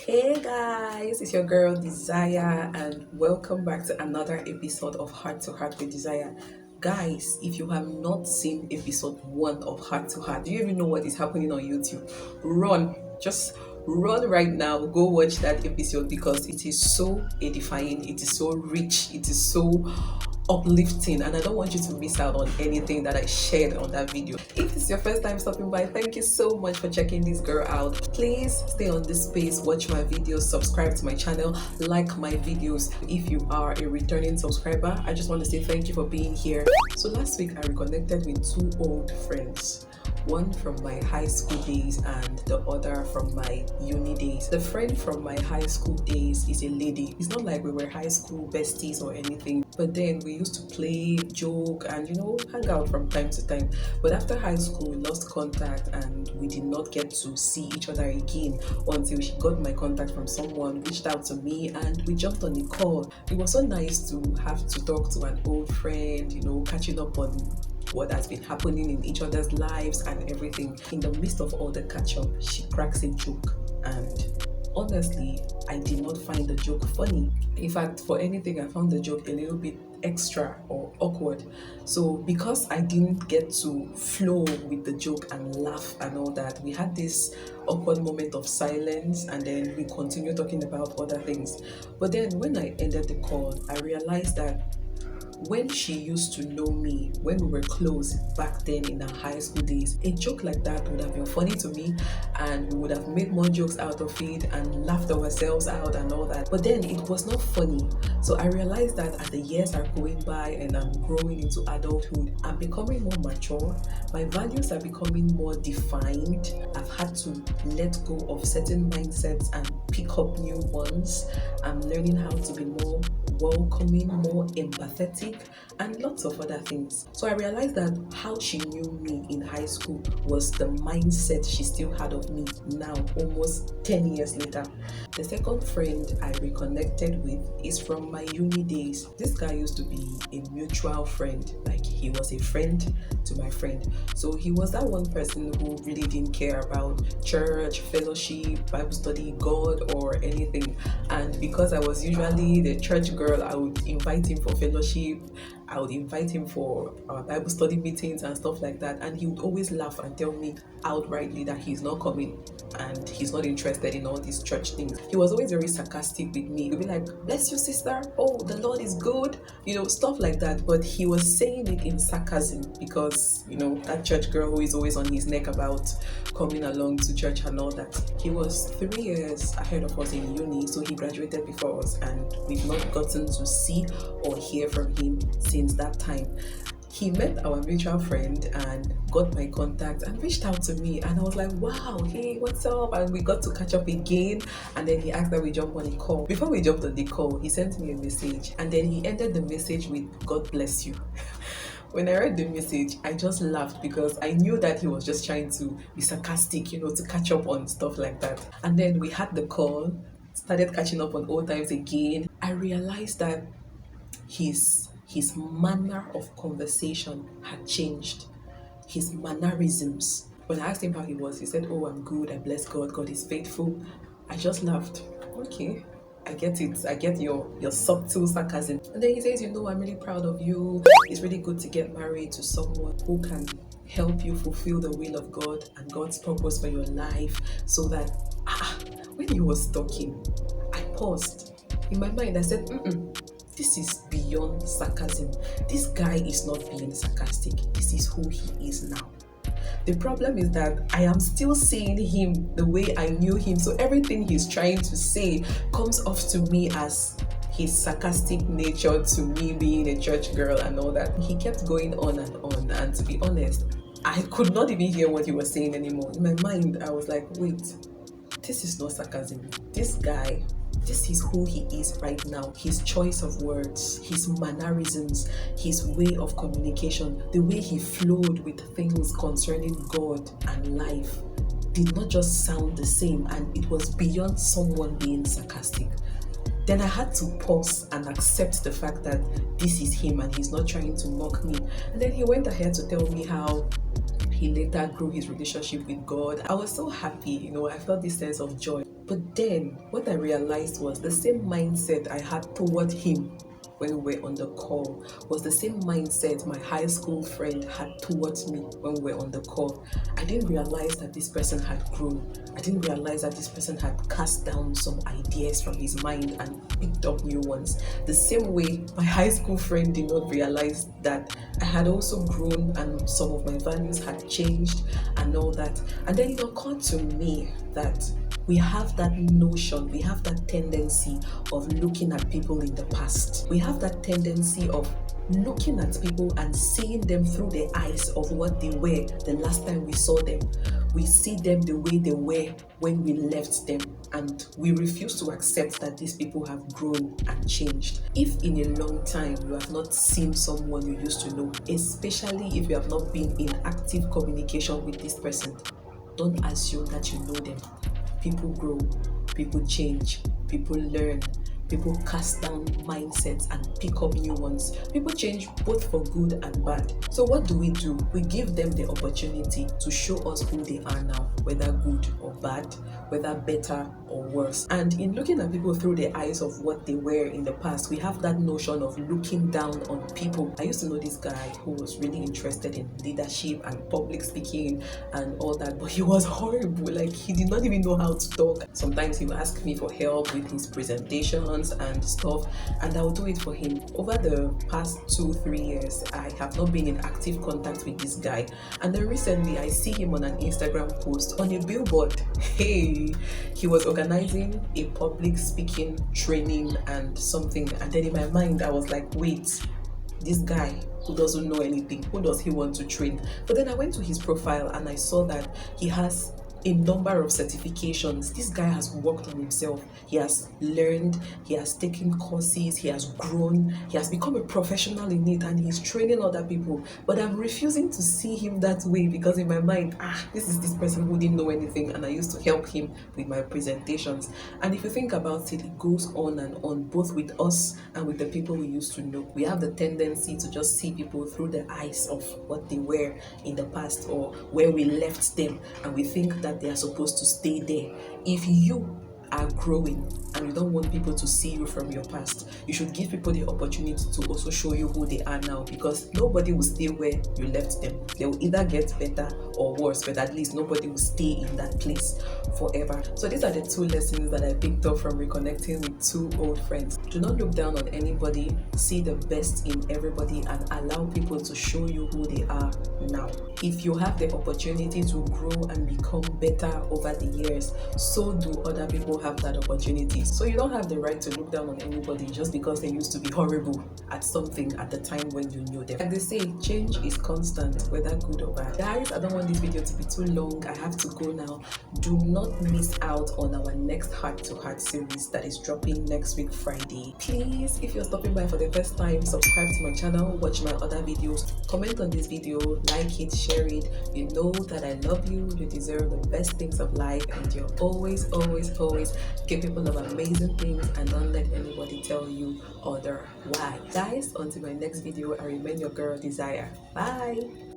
Hey guys, it's your girl Desire, and welcome back to another episode of Heart to Heart with Desire. Guys, if you have not seen episode 1 of Heart to Heart, do you even know what is happening on YouTube? Run, just run right now, go watch that episode because it is so edifying, it is so rich, it is so uplifting, and I don't want you to miss out on anything that I shared on that video. If it's your first time stopping by, thank you so much for checking this girl out. Please stay on this space, watch my videos, subscribe to my channel, like my videos. If you are a returning subscriber, I just want to say thank you for being here. So last week I reconnected with two old friends, one from my high school days and the other from my uni days. The friend from my high school days is a lady. It's not like we were high school besties or anything, but then we used to play, joke, and hang out from time to time. But after high school, we lost contact and we did not get to see each other again until she got my contact from someone, reached out to me, and we jumped on a call. It was so nice to have to talk to an old friend, catching up on what has been happening in each other's lives and everything. In the midst of all the catch up, she cracks a joke, and honestly, I did not find the joke funny. In fact, for anything, I found the joke a little bit extra or awkward. So because I didn't get to flow with the joke and laugh and all that, we had this awkward moment of silence, and then we continued talking about other things. But then when I ended the call, I realized that when she used to know me, when we were close back then in our high school days, a joke like that would have been funny to me, and we would have made more jokes out of it and laughed ourselves out and all that. But then it was not funny. So I realized that as the years are going by and I'm growing into adulthood, I'm becoming more mature. My values are becoming more defined. I've had to let go of certain mindsets and pick up new ones. I'm learning how to be more welcoming, more empathetic, and lots of other things. So I realized that how she knew me in high school was the mindset she still had of me now, almost 10 years later. The second friend I reconnected with is from my uni days. This guy used to be a mutual friend, like he was a friend to my friend. So he was that one person who really didn't care about church, fellowship, Bible study, God, or anything. And because I was usually the church girl, I would invite him for fellowship, I would invite him for Bible study meetings and stuff like that, and he would always laugh and tell me outrightly that he's not coming and he's not interested in all these church things. He was always very sarcastic with me. He'd be like, "Bless you, sister. Oh, the Lord is good," stuff like that. But he was saying it in sarcasm because, that church girl who is always on his neck about coming along to church and all that. He was 3 years ahead of us in uni, so he graduated before us, and we've not gotten to see or hear from him since that time. He met our mutual friend and got my contact and reached out to me, and I was like, wow, hey, what's up? And we got to catch up again, and then he asked that we jump on a call. Before we jumped on the call, he sent me a message, and then he ended the message with, "God bless you." When I read the message, I just laughed because I knew that he was just trying to be sarcastic, to catch up on stuff like that. And then we had the call, started catching up on old times again. I realized that his manner of conversation had changed, his mannerisms. When I asked him how he was, he said, "Oh, I'm good, I bless God, God is faithful." I just laughed. Okay, I get it. I get your subtle sarcasm. And then he says, "I'm really proud of you. It's really good to get married to someone who can help you fulfill the will of God and God's purpose for your life." So that, when he was talking, I paused. In my mind, I said, this is beyond sarcasm. This guy is not being sarcastic. This is who he is now. The problem is that I am still seeing him the way I knew him. So everything he's trying to say comes off to me as his sarcastic nature, to me being a church girl and all that. He kept going on, and to be honest, I could not even hear what he was saying anymore. In my mind, I was like, wait, this is not sarcasm. This guy, this is who he is right now. His choice of words, his mannerisms, his way of communication, the way he flowed with things concerning God and life did not just sound the same, and it was beyond someone being sarcastic. Then I had to pause and accept the fact that this is him and he's not trying to mock me. And then he went ahead to tell me how he later grew his relationship with God. I was so happy, I felt this sense of joy. But then what I realized was the same mindset I had toward him when we were on the call was the same mindset my high school friend had towards me when we were on the call. I didn't realize that this person had grown. I didn't realize that this person had cast down some ideas from his mind and picked up new ones. The same way my high school friend did not realize that I had also grown and some of my values had changed and all that. And then it occurred to me that we have that notion, we have that tendency of looking at people in the past. We have that tendency of looking at people and seeing them through the eyes of what they were the last time we saw them. We see them the way they were when we left them, and we refuse to accept that these people have grown and changed. If in a long time you have not seen someone you used to know, especially if you have not been in active communication with this person, don't assume that you know them. People grow, people change, people learn, people cast down mindsets and pick up new ones. People change both for good and bad. So what do? We give them the opportunity to show us who they are now, whether good or bad, whether better or worse. And in looking at people through the eyes of what they were in the past, we have that notion of looking down on people. I used to know this guy who was really interested in leadership and public speaking and all that, but he was horrible. Like, he did not even know how to talk. Sometimes he would ask me for help with his presentations and stuff, and I would do it for him. Over the past 2-3 years, I have not been in active contact with this guy, and then recently I see him on an Instagram post on a billboard. Hey, he was organizing a public speaking training and something, and then in my mind I was like, wait, this guy who doesn't know anything, who does he want to train? But then I went to his profile and I saw that he has a number of certifications. This guy has worked on himself. He has learned, he has taken courses, he has grown, he has become a professional in it, and he's training other people. But I'm refusing to see him that way, because in my mind, this is this person who didn't know anything and I used to help him with my presentations. And if you think about it, it goes on and on, both with us and with the people we used to know. We have the tendency to just see people through the eyes of what they were in the past or where we left them, and we think that they are supposed to stay there. If you are growing and you don't want people to see you from your past, you should give people the opportunity to also show you who they are now, because nobody will stay where you left them. They will either get better or worse, but at least nobody will stay in that place forever. So these are the 2 lessons that I picked up from reconnecting with 2 old friends. Do not look down on anybody. See the best in everybody and allow people to show you who they are now. If you have the opportunity to grow and become better over the years, so do other people have that opportunity. So you don't have the right to look down on anybody just because they used to be horrible at something at the time when you knew them. Like they say, change is constant, whether good or bad. Guys, I don't want this video to be too long. I have to go now. Do not miss out on our next Heart to Heart series that is dropping next week Friday. Please, if you're stopping by for the first time, subscribe to my channel, watch my other videos, comment on this video, like it, share it. You know that I love you. You deserve the best things of life, and you're always capable of amazing things, and don't let anybody tell you otherwise. Guys, until my next video, I remain your girl Desire. Bye.